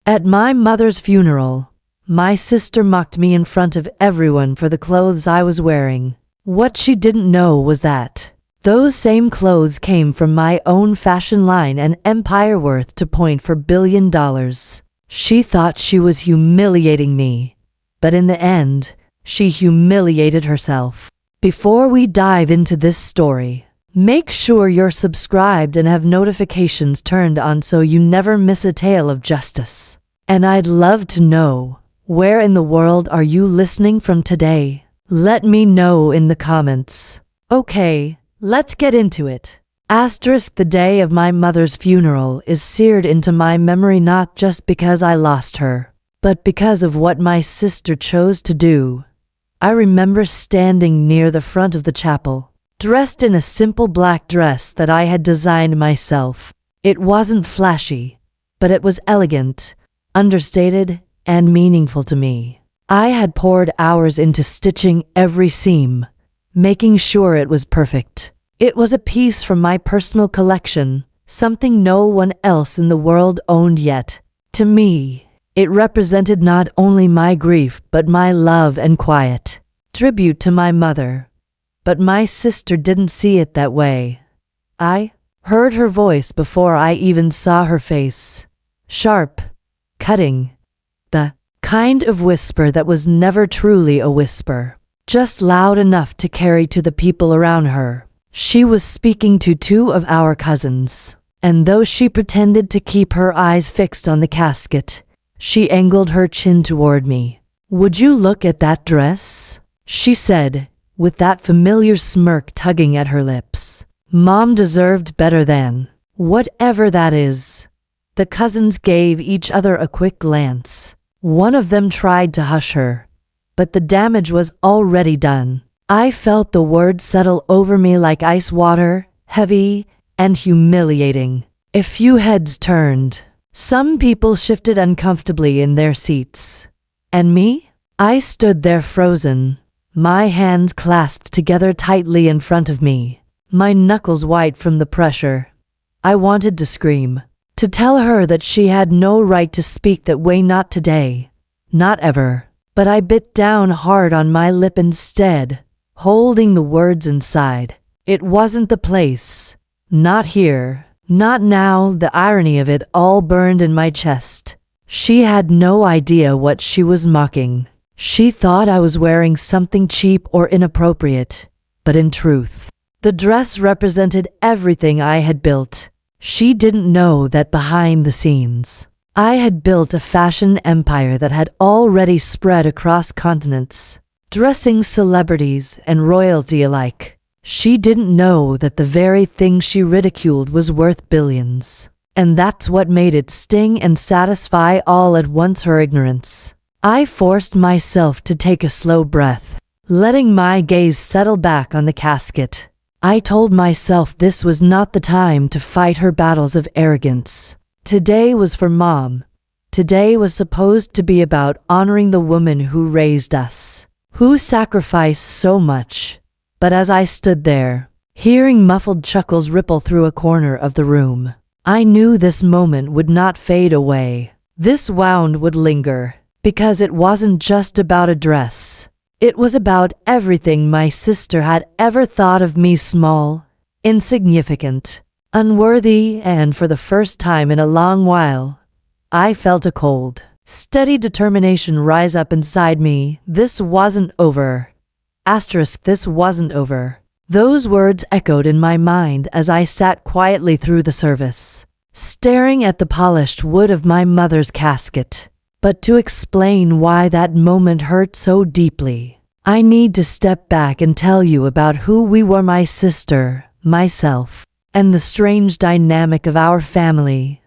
At my mother's funeral, my sister mocked me in front of everyone for the clothes I was wearing. What she didn't know was that those same clothes came from my own fashion line and empire worth $2.4 billion. She thought she was humiliating me, but in the end, she humiliated herself. Before we dive into this story, make sure you're subscribed and have notifications turned on so you never miss a tale of justice. And I'd love to know, where in the world are you listening from today? Let me know in the comments. Okay, let's get into it. The day of my mother's funeral is seared into my memory not just because I lost her, but because of what my sister chose to do. I remember standing near the front of the chapel, dressed in a simple black dress that I had designed myself. It wasn't flashy, but it was elegant, understated, and meaningful to me. I had poured hours into stitching every seam, making sure it was perfect. It was a piece from my personal collection, something no one else in the world owned yet. To me, it represented not only my grief but my love and quiet tribute to my mother. But my sister didn't see it that way. I heard her voice before I even saw her face. Sharp, cutting, the kind of whisper that was never truly a whisper, just loud enough to carry to the people around her. She was speaking to two of our cousins, and though she pretended to keep her eyes fixed on the casket, she angled her chin toward me. "Would you look at that dress?" she said, with that familiar smirk tugging at her lips. "Mom deserved better than whatever that is." The cousins gave each other a quick glance. One of them tried to hush her, but the damage was already done. I felt the words settle over me like ice water, heavy and humiliating. A few heads turned. Some people shifted uncomfortably in their seats. And me? I stood there frozen, my hands clasped together tightly in front of me, my knuckles white from the pressure. I wanted to scream, to tell her that she had no right to speak that way, not today, not ever. But I bit down hard on my lip instead, holding the words inside. It wasn't the place. Not here. Not now. The irony of it all burned in my chest. She had no idea what she was mocking. She thought I was wearing something cheap or inappropriate. But in truth, the dress represented everything I had built. She didn't know that behind the scenes, I had built a fashion empire that had already spread across continents, dressing celebrities and royalty alike. She didn't know that the very thing she ridiculed was worth billions. And that's what made it sting and satisfy all at once: her ignorance. I forced myself to take a slow breath, letting my gaze settle back on the casket. I told myself this was not the time to fight her battles of arrogance. Today was for Mom. Today was supposed to be about honoring the woman who raised us, who sacrificed so much. But as I stood there, hearing muffled chuckles ripple through a corner of the room, I knew this moment would not fade away. This wound would linger, because it wasn't just about a dress. It was about everything my sister had ever thought of me: small, insignificant, unworthy. And for the first time in a long while, I felt a cold, steady determination rise up inside me. This wasn't over. This wasn't over. Those words echoed in my mind as I sat quietly through the service, staring at the polished wood of my mother's casket. But to explain why that moment hurt so deeply, I need to step back and tell you about who we were: my sister, myself, and the strange dynamic of our family.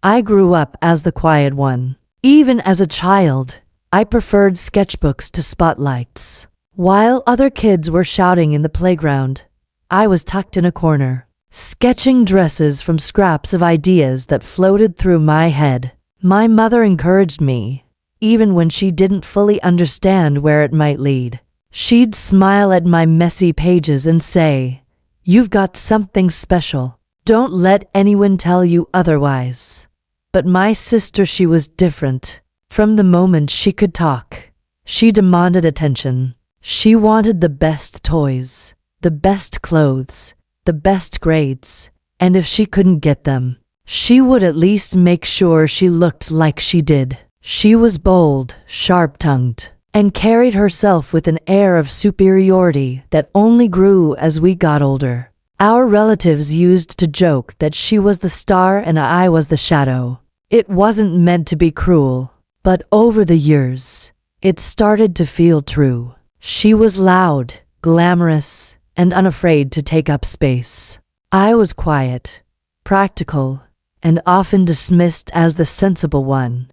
I grew up as the quiet one. Even as a child, I preferred sketchbooks to spotlights. While other kids were shouting in the playground, I was tucked in a corner, sketching dresses from scraps of ideas that floated through my head. My mother encouraged me, even when she didn't fully understand where it might lead. She'd smile at my messy pages and say, "You've got something special. Don't let anyone tell you otherwise." But my sister, she was different. From the moment she could talk, she demanded attention. She wanted the best toys, the best clothes, the best grades, and if she couldn't get them, she would at least make sure she looked like she did. She was bold, sharp-tongued, and carried herself with an air of superiority that only grew as we got older. Our relatives used to joke that she was the star and I was the shadow. It wasn't meant to be cruel, but over the years, it started to feel true. She was loud, glamorous, and unafraid to take up space. I was quiet, practical, and often dismissed as the sensible one.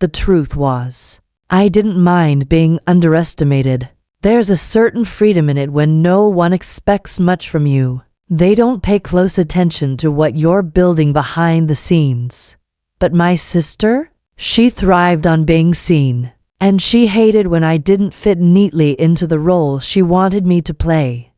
The truth was, I didn't mind being underestimated. There's a certain freedom in it when no one expects much from you. They don't pay close attention to what you're building behind the scenes. But my sister? She thrived on being seen, and she hated when I didn't fit neatly into the role she wanted me to play.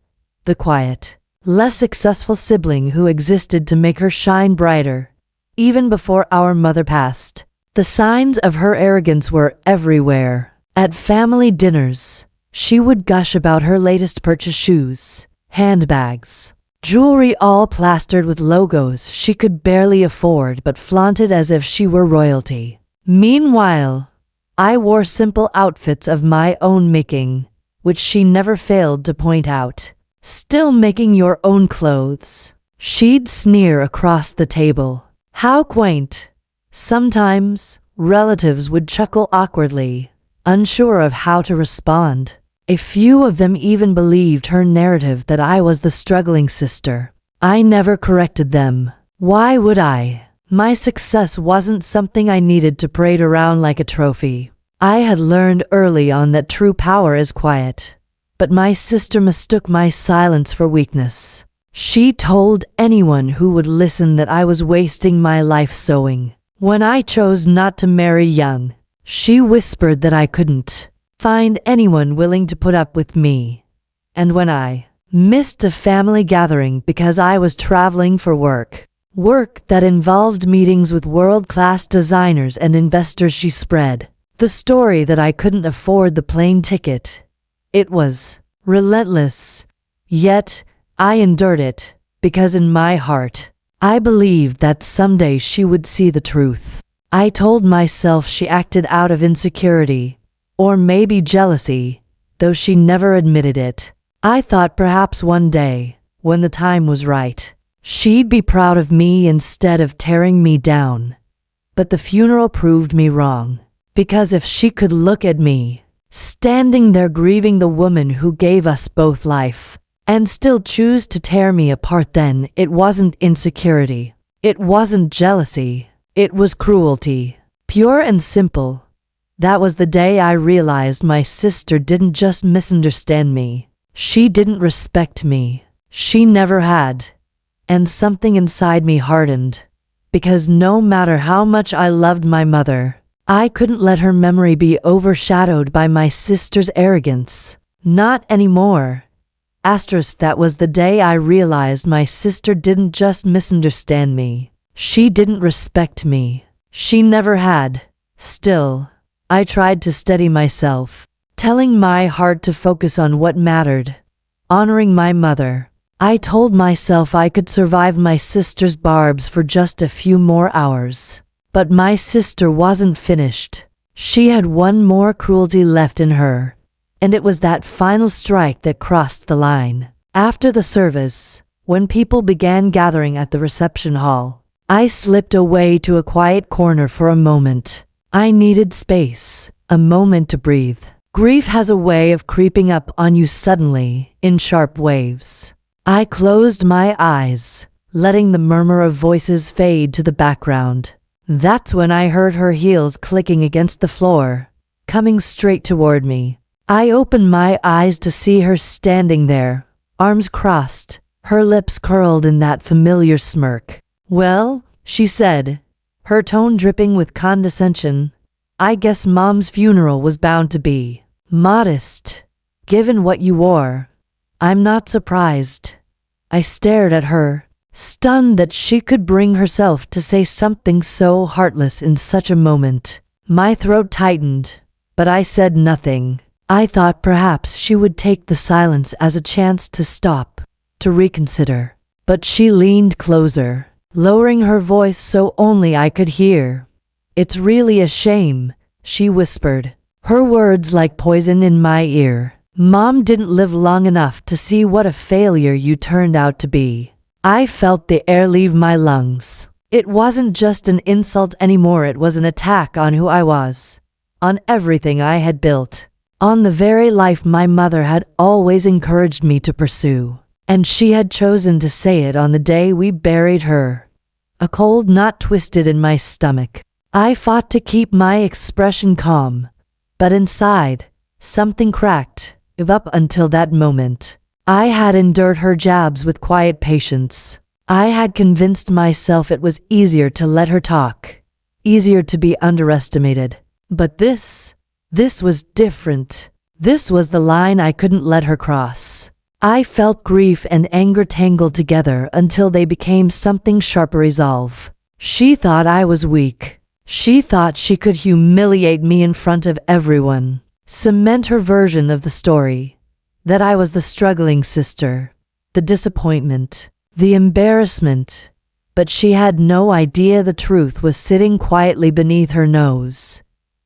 The quiet, less successful sibling who existed to make her shine brighter, even before our mother passed. The signs of her arrogance were everywhere. At family dinners, she would gush about her latest purchase: shoes, handbags, jewelry all plastered with logos she could barely afford but flaunted as if she were royalty. Meanwhile, I wore simple outfits of my own making, which she never failed to point out. Still making your own clothes? She'd sneer across the table. How quaint. Sometimes, relatives would chuckle awkwardly, unsure of how to respond. A few of them even believed her narrative that I was the struggling sister. I never corrected them. Why would I? My success wasn't something I needed to parade around like a trophy. I had learned early on that true power is quiet. But my sister mistook my silence for weakness. She told anyone who would listen that I was wasting my life sewing. When I chose not to marry young, she whispered that I couldn't find anyone willing to put up with me. And when I missed a family gathering because I was traveling for work that involved meetings with world-class designers and investors, she spread the story that I couldn't afford the plane ticket. It was relentless, yet I endured it because in my heart, I believed that someday she would see the truth. I told myself she acted out of insecurity, or maybe jealousy, though she never admitted it. I thought perhaps one day, when the time was right, she'd be proud of me instead of tearing me down. But the funeral proved me wrong, because if she could look at me, standing there grieving the woman who gave us both life, and still choose to tear me apart, then it wasn't insecurity. It wasn't jealousy. It was cruelty. Pure and simple. That was the day I realized my sister didn't just misunderstand me. She didn't respect me. She never had. And something inside me hardened. Because no matter how much I loved my mother, I couldn't let her memory be overshadowed by my sister's arrogance. Not anymore. That was the day I realized my sister didn't just misunderstand me. She didn't respect me. She never had. Still, I tried to steady myself, telling my heart to focus on what mattered, honoring my mother. I told myself I could survive my sister's barbs for just a few more hours. But my sister wasn't finished. She had one more cruelty left in her. And it was that final strike that crossed the line. After the service, when people began gathering at the reception hall, I slipped away to a quiet corner for a moment. I needed space, a moment to breathe. Grief has a way of creeping up on you suddenly, in sharp waves. I closed my eyes, letting the murmur of voices fade to the background. That's when I heard her heels clicking against the floor, coming straight toward me. I opened my eyes to see her standing there, arms crossed, her lips curled in that familiar smirk. "Well," she said, her tone dripping with condescension, "I guess Mom's funeral was bound to be modest, given what you wore." I'm not surprised. I stared at her, stunned that she could bring herself to say something so heartless in such a moment. My throat tightened, but I said nothing. I thought perhaps she would take the silence as a chance to stop, to reconsider. But she leaned closer, lowering her voice so only I could hear. "It's really a shame," she whispered, her words like poison in my ear. "Mom didn't live long enough to see what a failure you turned out to be." I felt the air leave my lungs. It wasn't just an insult anymore, it was an attack on who I was, on everything I had built, on the very life my mother had always encouraged me to pursue. And she had chosen to say it on the day we buried her. A cold knot twisted in my stomach. I fought to keep my expression calm, but inside, something cracked. Up until that moment, I had endured her jabs with quiet patience. I had convinced myself it was easier to let her talk, easier to be underestimated. But this was different. This was the line I couldn't let her cross. I felt grief and anger tangled together until they became something sharp to resolve. She thought I was weak. She thought she could humiliate me in front of everyone, cement her version of the story, that I was the struggling sister, the disappointment, the embarrassment. But she had no idea the truth was sitting quietly beneath her nose.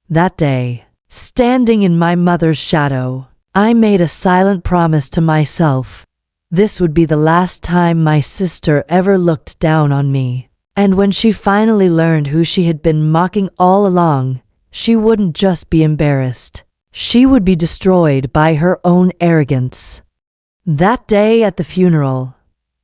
That day, standing in my mother's shadow, I made a silent promise to myself. This would be the last time my sister ever looked down on me. And when she finally learned who she had been mocking all along, she wouldn't just be embarrassed. She would be destroyed by her own arrogance. That day at the funeral,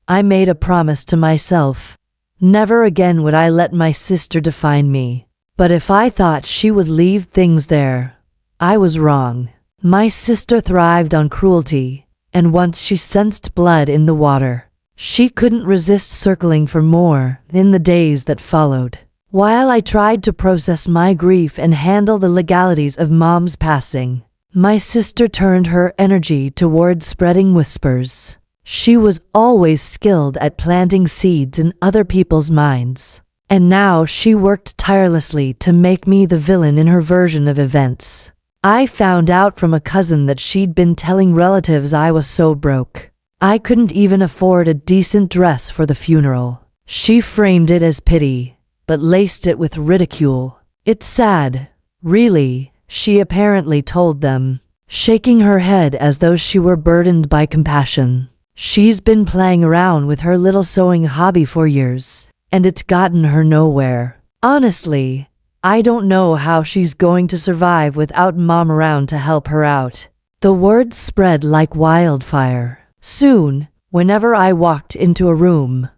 I made a promise to myself. Never again would I let my sister define me. But if I thought she would leave things there, I was wrong. My sister thrived on cruelty, and once she sensed blood in the water, she couldn't resist circling for more. In the days that followed, while I tried to process my grief and handle the legalities of Mom's passing, my sister turned her energy toward spreading whispers. She was always skilled at planting seeds in other people's minds, and now she worked tirelessly to make me the villain in her version of events. I found out from a cousin that she'd been telling relatives I was so broke I couldn't even afford a decent dress for the funeral. She framed it as pity, but laced it with ridicule. "It's sad, really," she apparently told them, shaking her head as though she were burdened by compassion. "She's been playing around with her little sewing hobby for years, and it's gotten her nowhere. Honestly, I don't know how she's going to survive without Mom around to help her out." The word spread like wildfire. Soon, whenever I walked into a room,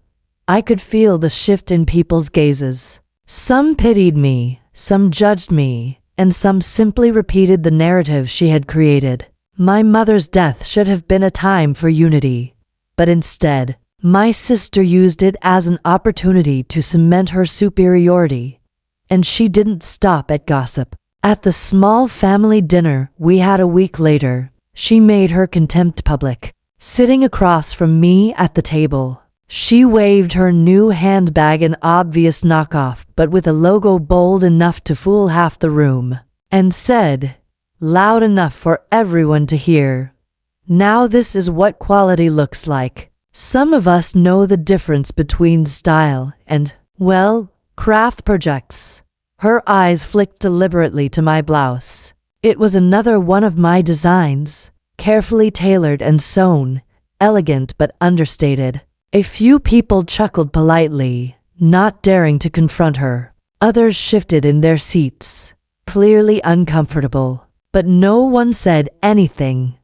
I could feel the shift in people's gazes. Some pitied me, some judged me, and some simply repeated the narrative she had created. My mother's death should have been a time for unity, but instead, my sister used it as an opportunity to cement her superiority. And she didn't stop at gossip. At the small family dinner we had a week later, she made her contempt public. Sitting across from me at the table, she waved her new handbag, an obvious knockoff but with a logo bold enough to fool half the room, and said, loud enough for everyone to hear, "Now this is what quality looks like." Some of us know the difference between style and, well, craft projects. Her eyes flicked deliberately to my blouse. It was another one of my designs, carefully tailored and sewn, elegant but understated. A few people chuckled politely, not daring to confront her. Others shifted in their seats, clearly uncomfortable, but no one said anything.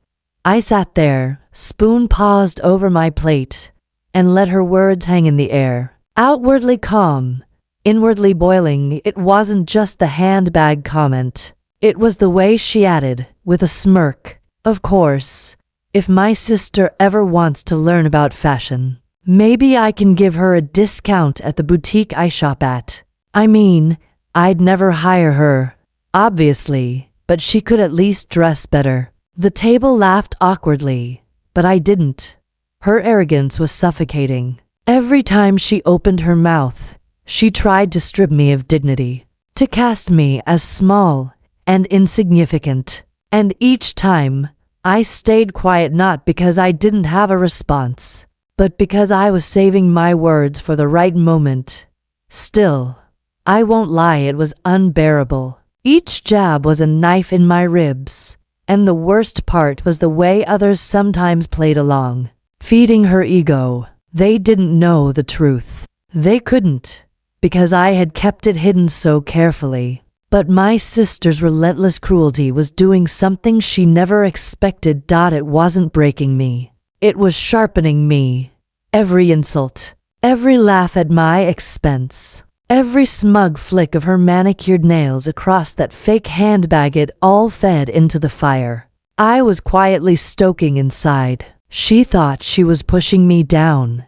I sat there, spoon paused over my plate, and let her words hang in the air. Outwardly calm, inwardly boiling. It wasn't just the handbag comment. It was the way she added, with a smirk, "Of course, if my sister ever wants to learn about fashion, maybe I can give her a discount at the boutique I shop at." I mean, I'd never hire her, obviously, but she could at least dress better. The table laughed awkwardly, but I didn't. Her arrogance was suffocating. Every time she opened her mouth, she tried to strip me of dignity, to cast me as small and insignificant. And each time, I stayed quiet not because I didn't have a response, but because I was saving my words for the right moment. Still, I won't lie, it was unbearable. Each jab was a knife in my ribs, and the worst part was the way others sometimes played along, feeding her ego. They didn't know the truth. They couldn't, because I had kept it hidden so carefully. But my sister's relentless cruelty was doing something she never expected. It wasn't breaking me. It was sharpening me. Every insult, every laugh at my expense, every smug flick of her manicured nails across that fake handbag, it all fed into the fire I was quietly stoking inside. She thought she was pushing me down,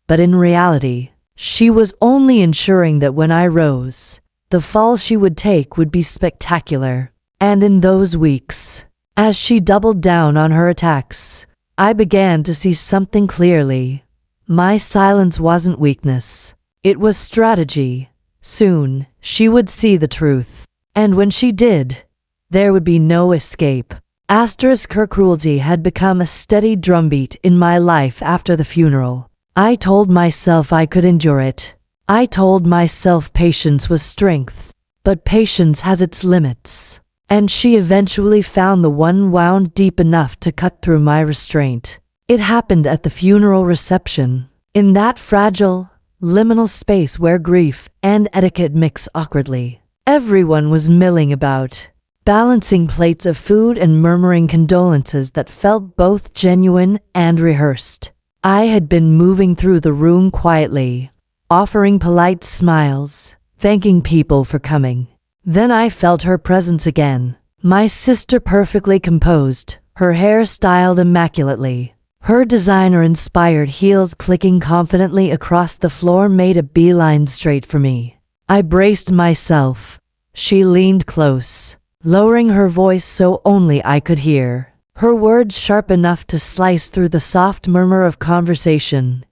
but in reality, she was only ensuring that when I rose, the fall she would take would be spectacular. And in those weeks, as she doubled down on her attacks, I began to see something clearly. My silence wasn't weakness. It was strategy. Soon, she would see the truth. And when she did, there would be no escape. Her cruelty had become a steady drumbeat in my life after the funeral. I told myself I could endure it. I told myself patience was strength, but patience has its limits. And she eventually found the one wound deep enough to cut through my restraint. It happened at the funeral reception, in that fragile, liminal space where grief and etiquette mix awkwardly. Everyone was milling about, balancing plates of food and murmuring condolences that felt both genuine and rehearsed. I had been moving through the room quietly, offering polite smiles, thanking people for coming. Then I felt her presence again. My sister, perfectly composed, her hair styled immaculately, her designer-inspired heels clicking confidently across the floor, made a beeline straight for me. I braced myself. She leaned close, lowering her voice so only I could hear, her words sharp enough to slice through the soft murmur of conversation.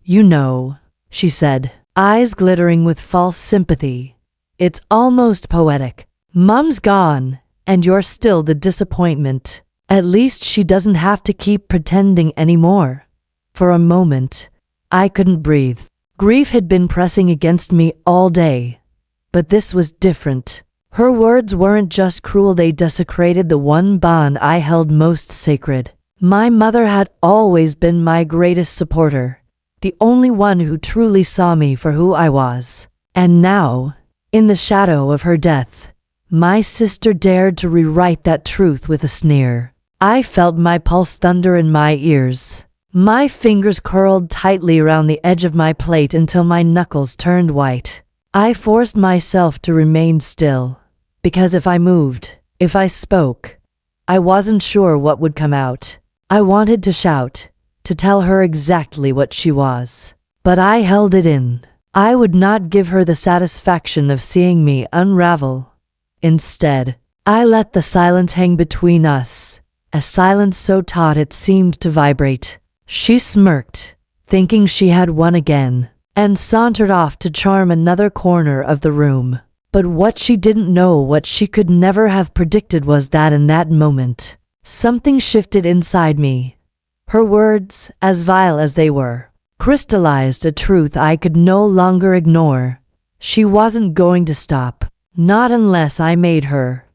"You know," she said, eyes glittering with false sympathy. "It's almost poetic. Mom's gone, and you're still the disappointment. At least she doesn't have to keep pretending anymore." For a moment, I couldn't breathe. Grief had been pressing against me all day, but this was different. Her words weren't just cruel, they desecrated the one bond I held most sacred. My mother had always been my greatest supporter, the only one who truly saw me for who I was. And now, in the shadow of her death, my sister dared to rewrite that truth with a sneer. I felt my pulse thunder in my ears. My fingers curled tightly around the edge of my plate until my knuckles turned white. I forced myself to remain still, because if I moved, if I spoke, I wasn't sure what would come out. I wanted to shout, to tell her exactly what she was, but I held it in. I would not give her the satisfaction of seeing me unravel. Instead, I let the silence hang between us, a silence so taut it seemed to vibrate. She smirked, thinking she had won again, and sauntered off to charm another corner of the room. But what she didn't know, what she could never have predicted, was that in that moment, something shifted inside me. Her words, as vile as they were, crystallized a truth I could no longer ignore. She wasn't going to stop, not unless I made her.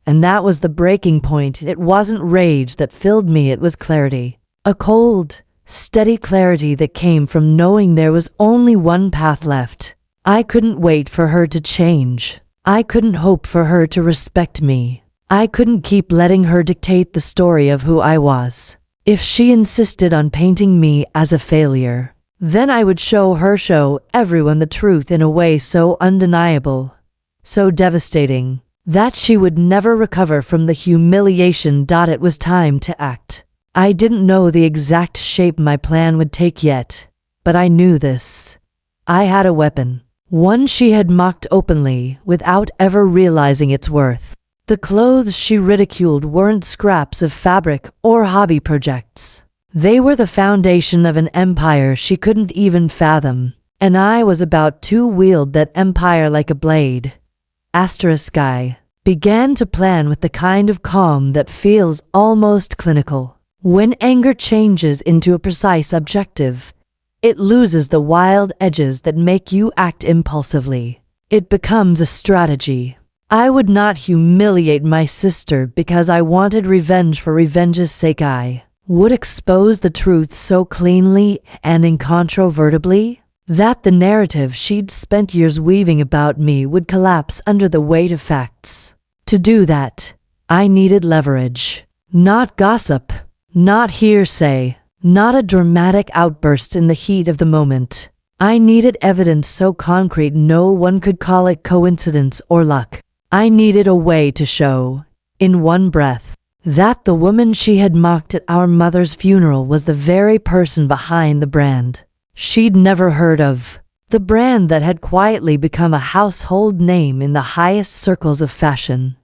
And that was the breaking point. It wasn't rage that filled me, it was clarity. A cold, steady clarity that came from knowing there was only one path left. I couldn't wait for her to change. I couldn't hope for her to respect me. I couldn't keep letting her dictate the story of who I was. If she insisted on painting me as a failure, then I would show everyone the truth in a way so undeniable, so devastating, that she would never recover from the humiliation. It was time to act. I didn't know the exact shape my plan would take yet, but I knew this. I had a weapon. One she had mocked openly, without ever realizing its worth. The clothes she ridiculed weren't scraps of fabric or hobby projects. They were the foundation of an empire she couldn't even fathom, and I was about to wield that empire like a blade. I began to plan with the kind of calm that feels almost clinical. When anger changes into a precise objective, it loses the wild edges that make you act impulsively. It becomes a strategy. I would not humiliate my sister because I wanted revenge for revenge's sake. I would expose the truth so cleanly and incontrovertibly that the narrative she'd spent years weaving about me would collapse under the weight of facts. To do that, I needed leverage. Not gossip, not hearsay, not a dramatic outburst in the heat of the moment. I needed evidence so concrete no one could call it coincidence or luck. I needed a way to show, in one breath, that the woman she had mocked at our mother's funeral was the very person behind the brand she'd never heard of. The brand that had quietly become a household name in the highest circles of fashion.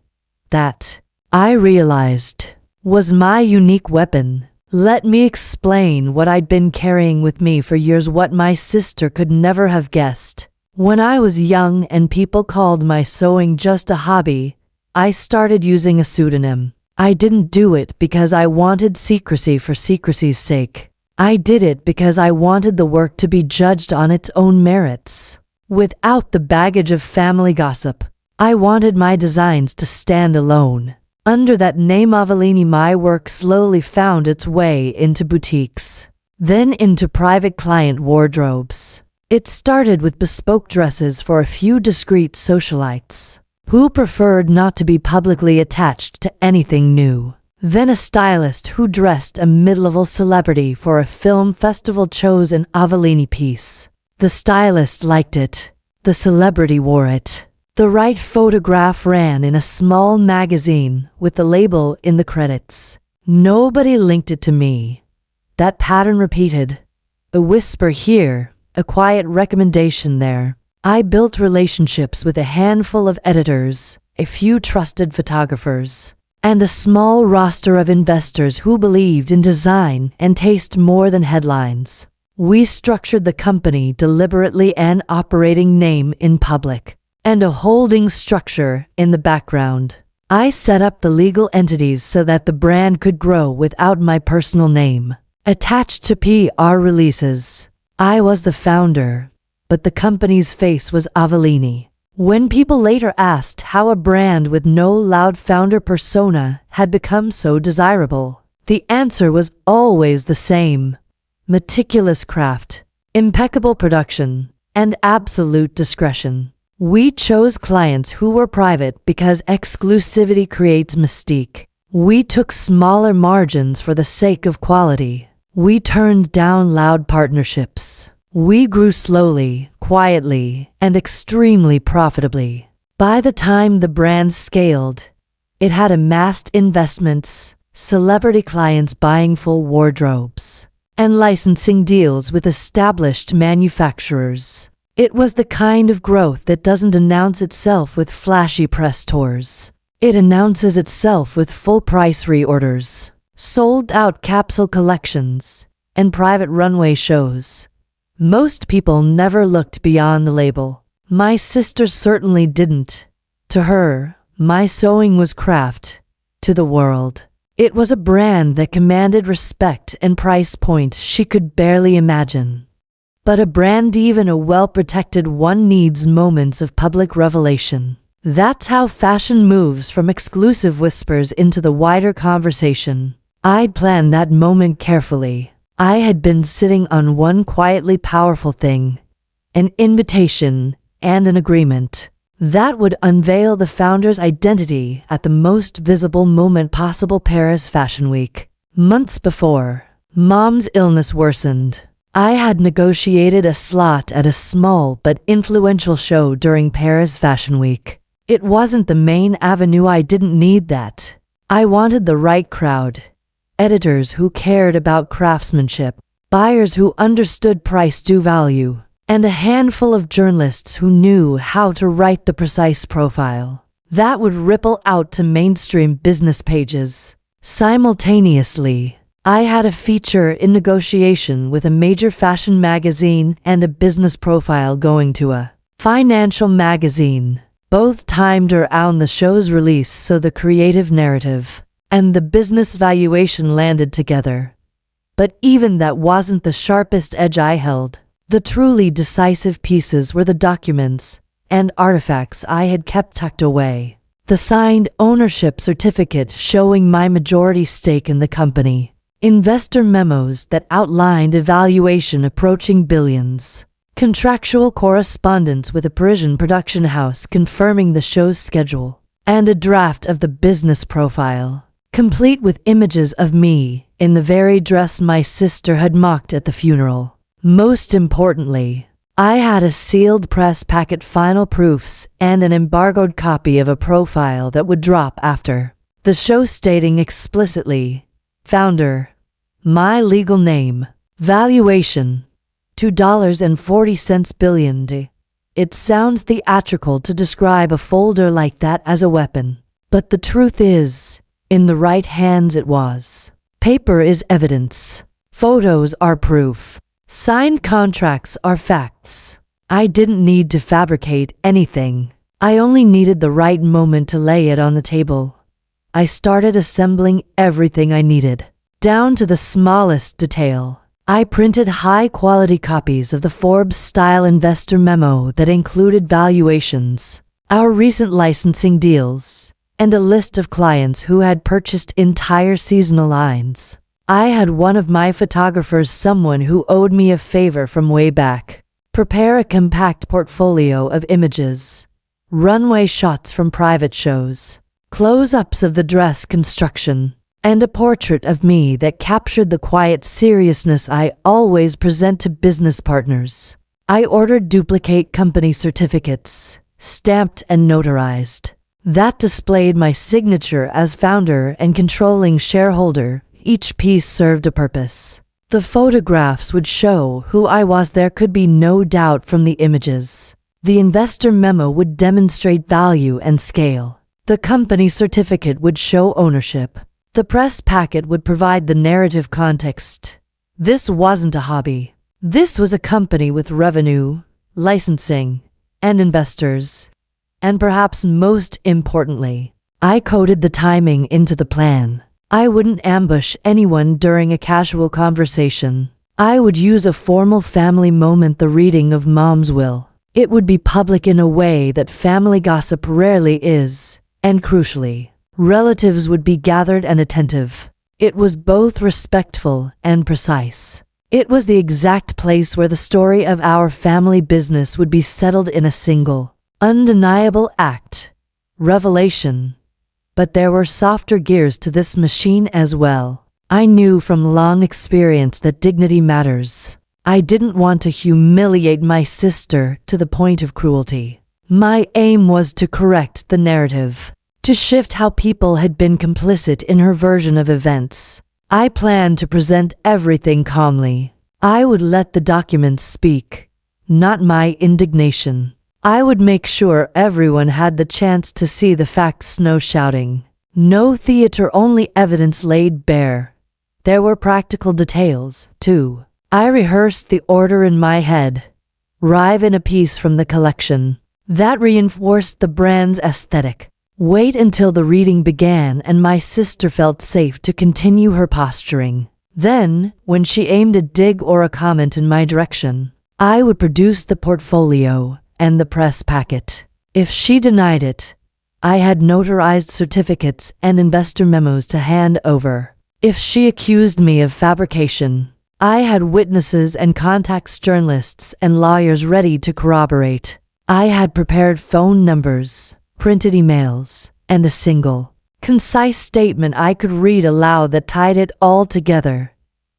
That, I realized, was my unique weapon. Let me explain what I'd been carrying with me for years, what my sister could never have guessed. When I was young and people called my sewing just a hobby, I started using a pseudonym. I didn't do it because I wanted secrecy for secrecy's sake. I did it because I wanted the work to be judged on its own merits, without the baggage of family gossip. I wanted my designs to stand alone. Under that name Avellini, my work slowly found its way into boutiques, then into private client wardrobes. It started with bespoke dresses for a few discreet socialites who preferred not to be publicly attached to anything new. Then a stylist who dressed a mid-level celebrity for a film festival chose an Avellini piece. The stylist liked it. The celebrity wore it. The right photograph ran in a small magazine with the label in the credits. Nobody linked it to me. That pattern repeated. A whisper here, a quiet recommendation there. I built relationships with a handful of editors, a few trusted photographers, and a small roster of investors who believed in design and taste more than headlines. We structured the company deliberately, an operating name in public, and a holding structure in the background. I set up the legal entities so that the brand could grow without my personal name attached to PR releases. I was the founder, but the company's face was Avellini. When people later asked how a brand with no loud founder persona had become so desirable, the answer was always the same: meticulous craft, impeccable production, and absolute discretion. We chose clients who were private because exclusivity creates mystique. We took smaller margins for the sake of quality. We turned down loud partnerships. We grew slowly, quietly, and extremely profitably. By the time the brand scaled, it had amassed investments, celebrity clients buying full wardrobes, and licensing deals with established manufacturers. It was the kind of growth that doesn't announce itself with flashy press tours. It announces itself with full-price reorders, sold-out capsule collections, and private runway shows. Most people never looked beyond the label. My sister certainly didn't. To her, my sewing was craft. To the world, it was a brand that commanded respect and price points she could barely imagine. But a brand, even a well-protected one, needs moments of public revelation. That's how fashion moves from exclusive whispers into the wider conversation. I'd planned that moment carefully. I had been sitting on one quietly powerful thing, an invitation and an agreement that would unveil the founder's identity at the most visible moment possible: Paris Fashion Week. Months before, Mom's illness worsened. I had negotiated a slot at a small but influential show during Paris Fashion Week. It wasn't the main avenue. I didn't need that. I wanted the right crowd. Editors who cared about craftsmanship, buyers who understood price to value, and a handful of journalists who knew how to write the precise profile that would ripple out to mainstream business pages. Simultaneously, I had a feature in negotiation with a major fashion magazine and a business profile going to a financial magazine, both timed around the show's release, so the creative narrative and the business valuation landed together. But even that wasn't the sharpest edge I held. The truly decisive pieces were the documents and artifacts I had kept tucked away. The signed ownership certificate showing my majority stake in the company. Investor memos that outlined a valuation approaching billions. Contractual correspondence with a Parisian production house confirming the show's schedule. And a draft of the business profile, complete with images of me in the very dress my sister had mocked at the funeral. Most importantly, I had a sealed press packet, final proofs, and an embargoed copy of a profile that would drop after the show, stating explicitly, founder, my legal name, valuation, $2.40 billion. It sounds theatrical to describe a folder like that as a weapon, but the truth is, in the right hands it was. Paper is evidence. Photos are proof. Signed contracts are facts. I didn't need to fabricate anything. I only needed the right moment to lay it on the table. I started assembling everything I needed, down to the smallest detail. I printed high-quality copies of the Forbes-style investor memo that included valuations, our recent licensing deals, and a list of clients who had purchased entire seasonal lines. I had one of my photographers, someone who owed me a favor from way back, prepare a compact portfolio of images, runway shots from private shows, close-ups of the dress construction, and a portrait of me that captured the quiet seriousness I always present to business partners. I ordered duplicate company certificates, stamped and notarized, that displayed my signature as founder and controlling shareholder. Each piece served a purpose. The photographs would show who I was, there could be no doubt from the images. The investor memo would demonstrate value and scale. The company certificate would show ownership. The press packet would provide the narrative context. This wasn't a hobby. This was a company with revenue, licensing, and investors. And perhaps most importantly, I coded the timing into the plan. I wouldn't ambush anyone during a casual conversation. I would use a formal family moment, the reading of Mom's will. It would be public in a way that family gossip rarely is, and crucially, relatives would be gathered and attentive. It was both respectful and precise. It was the exact place where the story of our family business would be settled in a single, undeniable act. Revelation. But there were softer gears to this machine as well. I knew from long experience that dignity matters. I didn't want to humiliate my sister to the point of cruelty. My aim was to correct the narrative, to shift how people had been complicit in her version of events. I planned to present everything calmly. I would let the documents speak, not my indignation. I would make sure everyone had the chance to see the facts, no shouting, no theater, only evidence laid bare. There were practical details, too. I rehearsed the order in my head. Rive in a piece from the collection. That reinforced the brand's aesthetic. Wait until the reading began and my sister felt safe to continue her posturing. Then, when she aimed a dig or a comment in my direction, I would produce the portfolio and the press packet. If she denied it, I had notarized certificates and investor memos to hand over. If she accused me of fabrication, I had witnesses and contacts, journalists and lawyers ready to corroborate. I had prepared phone numbers, printed emails, and a single, concise statement I could read aloud that tied it all together.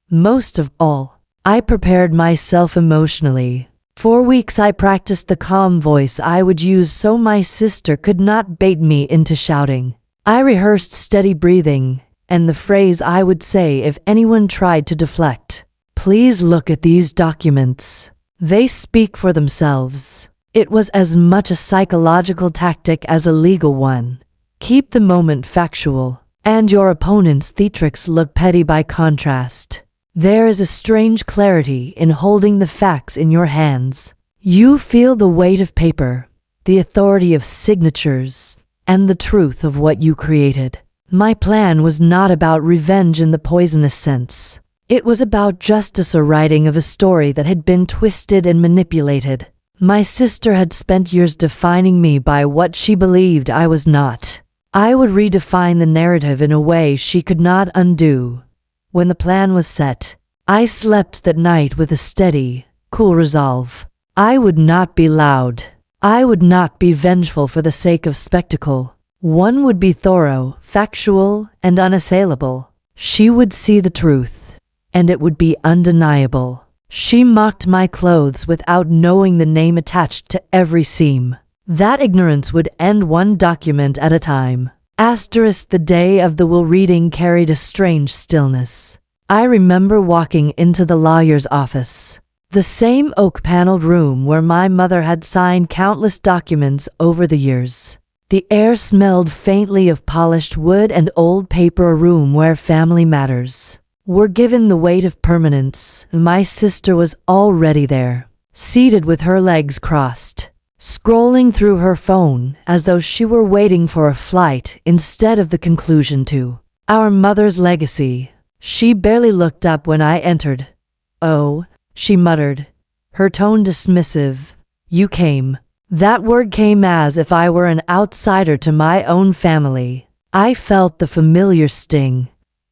Most of all, I prepared myself emotionally. For weeks I practiced the calm voice I would use so my sister could not bait me into shouting. I rehearsed steady breathing and the phrase I would say if anyone tried to deflect. Please look at these documents. They speak for themselves. It was as much a psychological tactic as a legal one. Keep the moment factual, And your opponent's theatrics look petty by contrast. There is a strange clarity in holding the facts in your hands. You feel the weight of paper, the authority of signatures, and the truth of what you created. My plan was not about revenge in the poisonous sense. It was about justice, a writing of a story that had been twisted and manipulated. My sister had spent years defining me by what she believed I was not. I would redefine the narrative in a way she could not undo. When the plan was set, I slept that night with a steady, cool resolve. I would not be loud. I would not be vengeful for the sake of spectacle. One would be thorough, factual, and unassailable. She would see the truth, and it would be undeniable. She mocked my clothes without knowing the name attached to every seam. That ignorance would end one document at a time. Asterisk, the day of the will reading carried a strange stillness. I remember walking into the lawyer's office, the same oak-paneled room where my mother had signed countless documents over the years. The air smelled faintly of polished wood and old paper, a room where family matters were given the weight of permanence. My sister was already there, seated with her legs crossed, scrolling through her phone as though she were waiting for a flight instead of the conclusion to our mother's legacy. She barely looked up when I entered. "Oh," she muttered, her tone dismissive. "You came." That word came as if I were an outsider to my own family. I felt the familiar sting,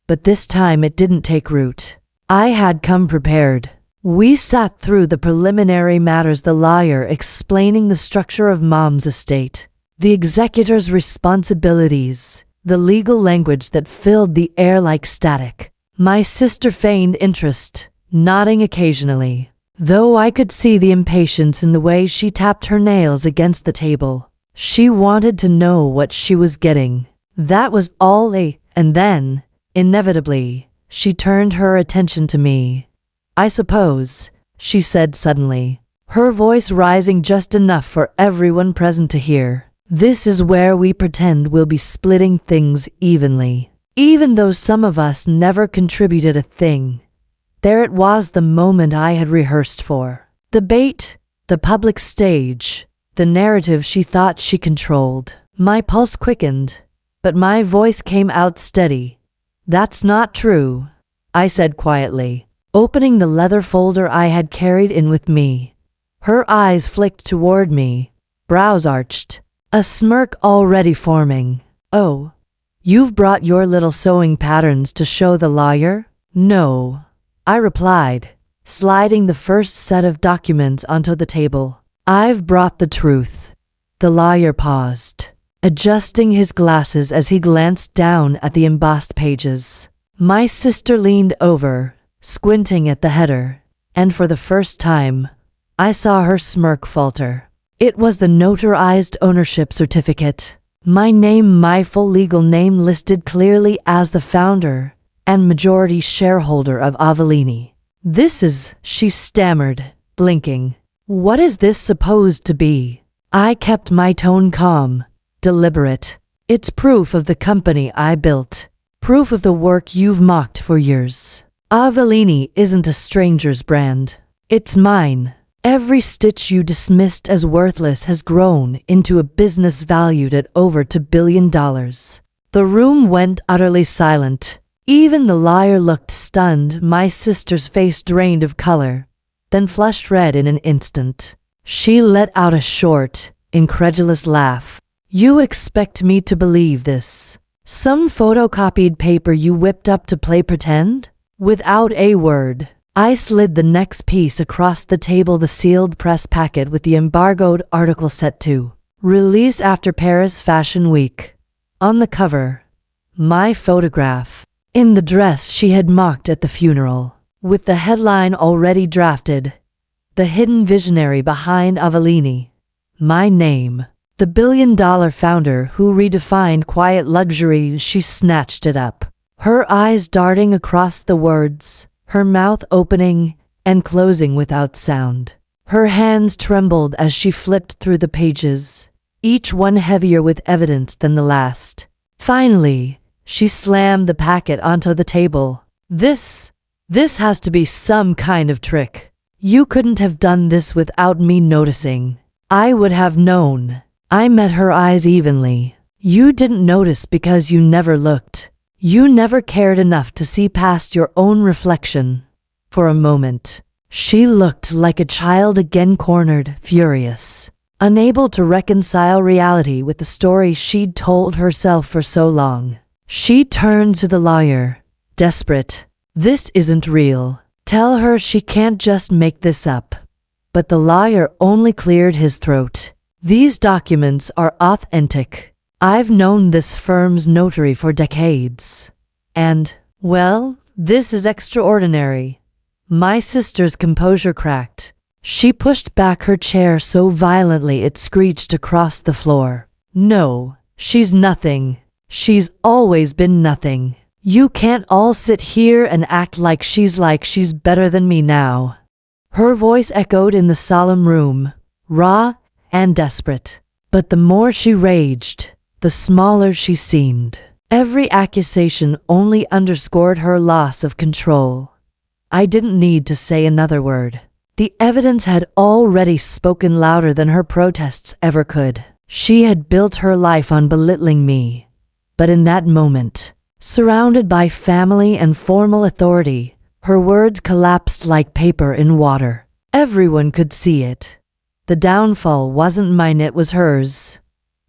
but this time it didn't take root. I had come prepared. We sat through the preliminary matters, the lawyer explaining the structure of Mom's estate, the executor's responsibilities, the legal language that filled the air like static. My sister feigned interest, nodding occasionally, though I could see the impatience in the way she tapped her nails against the table. She wanted to know what she was getting. That was all. And then, inevitably, she turned her attention to me. "I suppose," she said suddenly, her voice rising just enough for everyone present to hear, "this is where we pretend we'll be splitting things evenly. Even though some of us never contributed a thing." There it was, the moment I had rehearsed for. The bait, the public stage, the narrative she thought she controlled. My pulse quickened, but my voice came out steady. "That's not true," I said quietly, opening the leather folder I had carried in with me. Her eyes flicked toward me, brows arched, a smirk already forming. "Oh, you've brought your little sewing patterns to show the lawyer?" "No," I replied, sliding the first set of documents onto the table. "I've brought the truth." The lawyer paused, adjusting his glasses as he glanced down at the embossed pages. My sister leaned over, squinting at the header, and for the first time, I saw her smirk falter. It was the notarized ownership certificate. My name, my full legal name, listed clearly as the founder and majority shareholder of Avellini. "This is," she stammered, blinking. "What is this supposed to be?" I kept my tone calm, deliberate. "It's proof of the company I built. Proof of the work you've mocked for years. Avellini isn't a stranger's brand. It's mine. Every stitch you dismissed as worthless has grown into a business valued at over $2 billion. The room went utterly silent. Even the lawyer looked stunned. My sister's face drained of color, then flushed red in an instant. She let out a short, incredulous laugh. "You expect me to believe this? Some photocopied paper you whipped up to play pretend?" Without a word, I slid the next piece across the table, the sealed press packet with the embargoed article set to release after Paris Fashion Week. On the cover, my photograph, in the dress she had mocked at the funeral, with the headline already drafted, "The Hidden Visionary Behind Avellini." My name, the billion-dollar founder who redefined quiet luxury. She snatched it up, her eyes darting across the words, her mouth opening and closing without sound. Her hands trembled as she flipped through the pages, each one heavier with evidence than the last. Finally, She slammed the packet onto the table. This has to be some kind of trick. You couldn't have done this without me noticing. I would have known. I met her eyes evenly. You didn't notice because you never looked. You never cared enough to see past your own reflection. For a moment, she looked like a child again, cornered, furious, unable to reconcile reality with the story she'd told herself for so long. She turned to the lawyer, desperate. This isn't real. Tell her she can't just make this up. But the lawyer only cleared his throat. These documents are authentic. I've known this firm's notary for decades. And, well, this is extraordinary. My sister's composure cracked. She pushed back her chair so violently it screeched across the floor. No, she's nothing. She's always been nothing. You can't all sit here and act like she's better than me now. Her voice echoed in the solemn room, raw and desperate. But the more she raged, the smaller she seemed. Every accusation only underscored her loss of control. I didn't need to say another word. The evidence had already spoken louder than her protests ever could. She had built her life on belittling me. But in that moment, surrounded by family and formal authority, her words collapsed like paper in water. Everyone could see it. The downfall wasn't mine, it was hers.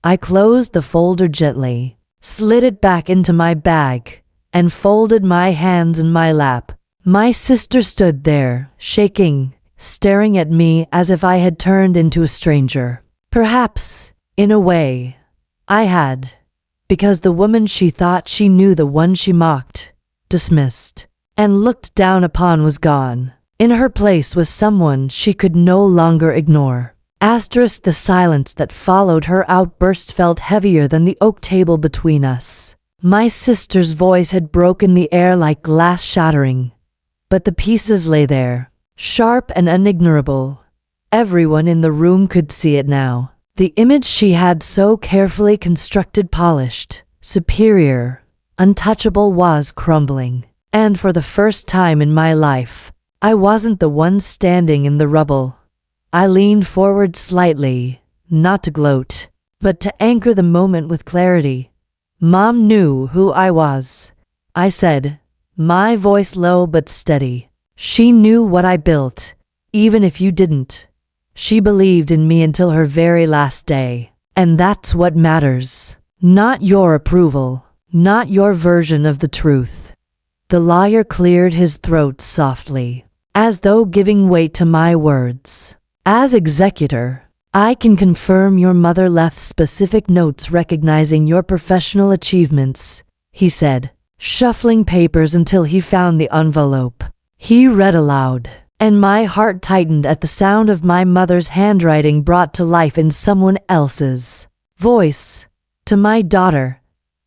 I closed the folder gently, slid it back into my bag, and folded my hands in my lap. My sister stood there, shaking, staring at me as if I had turned into a stranger. Perhaps, in a way, I had, because the woman she thought she knew, the one she mocked, dismissed, and looked down upon was gone. In her place was someone she could no longer ignore. The silence that followed her outburst felt heavier than the oak table between us. My sister's voice had broken the air like glass shattering. But the pieces lay there, sharp and unignorable. Everyone in the room could see it now. The image she had so carefully constructed, polished, superior, untouchable, was crumbling. And for the first time in my life, I wasn't the one standing in the rubble. I leaned forward slightly, not to gloat, but to anchor the moment with clarity. Mom knew who I was, I said, my voice low but steady. She knew what I built, even if you didn't. She believed in me until her very last day. And that's what matters. Not your approval, not your version of the truth. The lawyer cleared his throat softly, as though giving weight to my words. As executor, I can confirm your mother left specific notes recognizing your professional achievements, he said, shuffling papers until he found the envelope. He read aloud, and my heart tightened at the sound of my mother's handwriting brought to life in someone else's voice. To my daughter,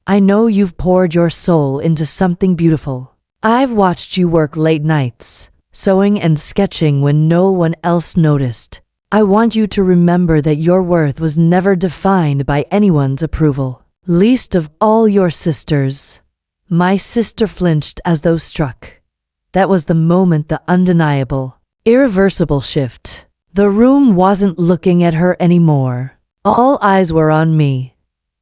I know you've poured your soul into something beautiful. I've watched you work late nights, sewing and sketching when no one else noticed. I want you to remember that your worth was never defined by anyone's approval, least of all your sister's. My sister flinched as though struck. That was the moment, the undeniable, irreversible shift. The room wasn't looking at her anymore. All eyes were on me.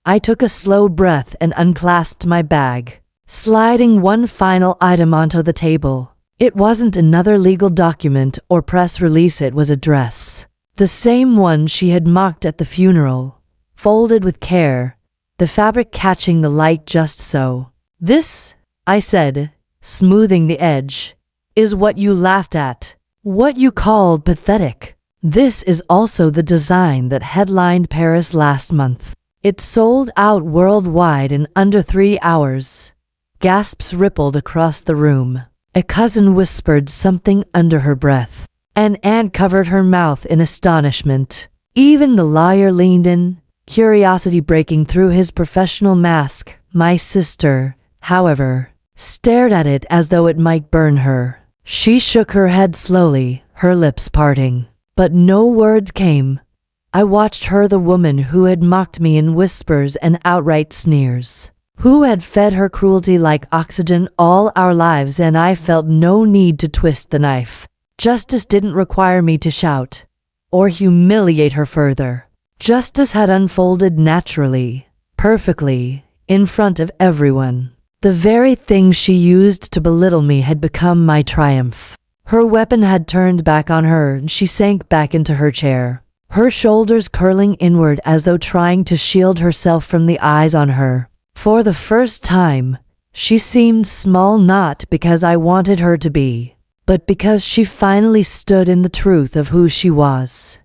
I took a slow breath and unclasped my bag, sliding one final item onto the table. It wasn't another legal document or press release, it was a dress. The same one she had mocked at the funeral, folded with care, the fabric catching the light just so. This, I said, smoothing the edge, is what you laughed at, what you called pathetic. This is also the design that headlined Paris last month. It sold out worldwide in under 3 hours. Gasps rippled across the room. A cousin whispered something under her breath. An aunt covered her mouth in astonishment. Even the lawyer leaned in, curiosity breaking through his professional mask. My sister, however, stared at it as though it might burn her. She shook her head slowly, her lips parting. But no words came. I watched her, the woman who had mocked me, in whispers and outright sneers. who had fed her cruelty like oxygen all our lives, and I felt no need to twist the knife. Justice didn't require me to shout or humiliate her further. Justice had unfolded naturally, perfectly, in front of everyone. The very thing she used to belittle me had become my triumph. Her weapon had turned back on her, and she sank back into her chair, her shoulders curling inward as though trying to shield herself from the eyes on her. For the first time, she seemed small, not because I wanted her to be, but because she finally stood in the truth of who she was.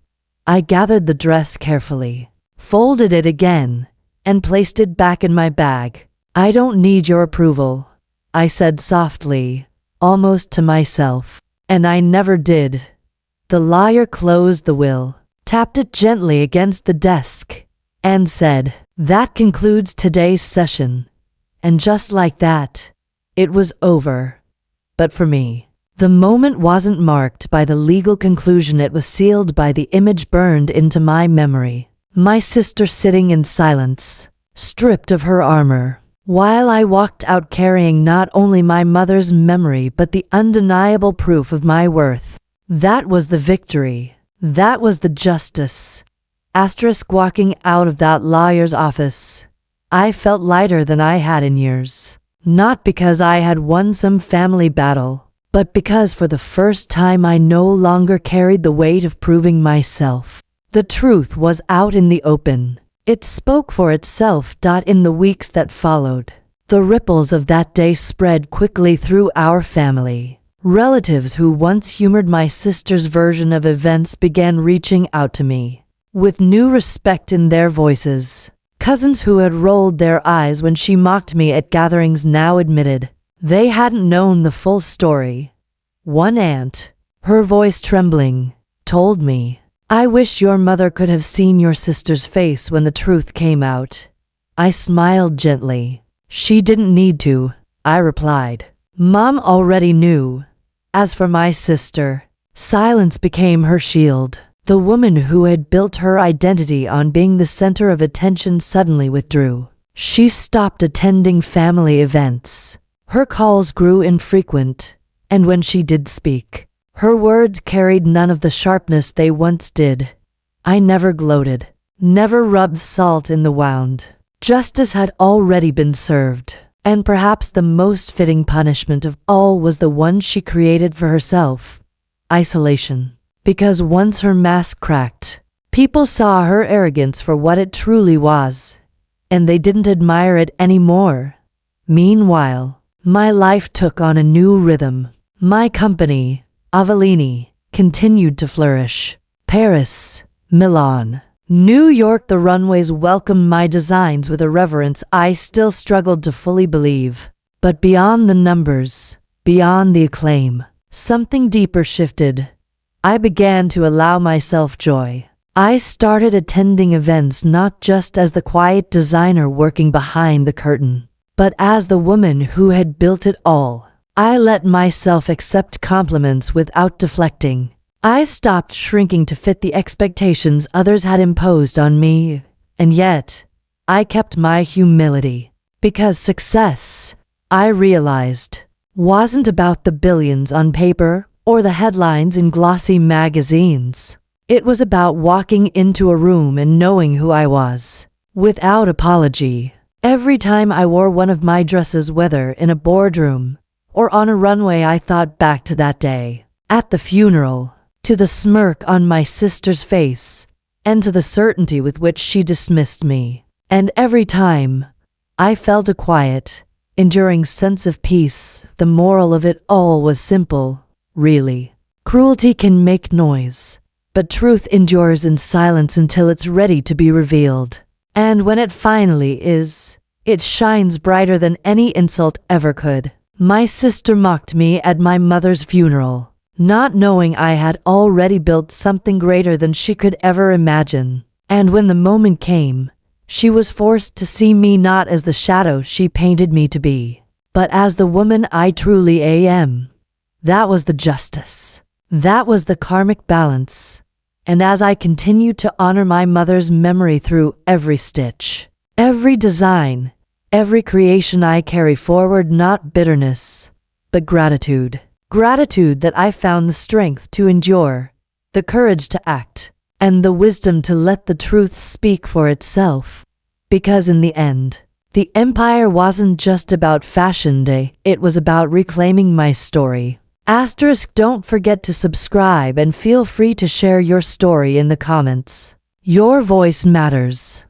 I gathered the dress carefully, folded it again, and placed it back in my bag. "I don't need your approval," I said softly, almost to myself. And I never did. The lawyer closed the will, tapped it gently against the desk, and said, "That concludes today's session." And just like that, it was over. But for me, the moment wasn't marked by the legal conclusion, it was sealed by the image burned into my memory. My sister sitting in silence, stripped of her armor, while I walked out carrying not only my mother's memory but the undeniable proof of my worth. That was the victory. That was the justice. Walking out of that lawyer's office, I felt lighter than I had in years. Not because I had won some family battle, but because for the first time I no longer carried the weight of proving myself. The truth was out in the open. It spoke for itself. In the weeks that followed, the ripples of that day spread quickly through our family. Relatives who once humored my sister's version of events began reaching out to me, with new respect in their voices. Cousins who had rolled their eyes when she mocked me at gatherings now admitted they hadn't known the full story. One aunt, her voice trembling, told me, "I wish your mother could have seen your sister's face when the truth came out." I smiled gently. "She didn't need to," I replied. "Mom already knew." As for my sister, silence became her shield. The woman who had built her identity on being the center of attention suddenly withdrew. She stopped attending family events. Her calls grew infrequent, and when she did speak, her words carried none of the sharpness they once did. I never gloated, never rubbed salt in the wound. Justice had already been served, and perhaps the most fitting punishment of all was the one she created for herself: isolation. Because once her mask cracked, people saw her arrogance for what it truly was, and they didn't admire it anymore. Meanwhile, my life took on a new rhythm. My company, Avellini, continued to flourish. Paris, Milan, New York, the runways welcomed my designs with a reverence I still struggled to fully believe. But beyond the numbers, beyond the acclaim, something deeper shifted. I began to allow myself joy. I started attending events not just as the quiet designer working behind the curtain, but as the woman who had built it all. I let myself accept compliments without deflecting. I stopped shrinking to fit the expectations others had imposed on me, and yet, I kept my humility. Because success, I realized, wasn't about the billions on paper or the headlines in glossy magazines. It was about walking into a room and knowing who I was, without apology. Every time I wore one of my dresses, whether in a boardroom or on a runway, I thought back to that day, at the funeral, to the smirk on my sister's face, and to the certainty with which she dismissed me. And every time, I felt a quiet, enduring sense of peace. The moral of it all was simple. Really, cruelty can make noise, but truth endures in silence until it's ready to be revealed. And when it finally is, it shines brighter than any insult ever could. My sister mocked me at my mother's funeral, not knowing I had already built something greater than she could ever imagine. And when the moment came, she was forced to see me not as the shadow she painted me to be, but as the woman I truly am. That was the justice. That was the karmic balance. And as I continued to honor my mother's memory through every stitch, every design, every creation I carry forward not bitterness, but gratitude. Gratitude that I found the strength to endure, the courage to act, and the wisdom to let the truth speak for itself. Because in the end, the empire wasn't just about fashion day, it was about reclaiming my story. Don't forget to subscribe and feel free to share your story in the comments. Your voice matters.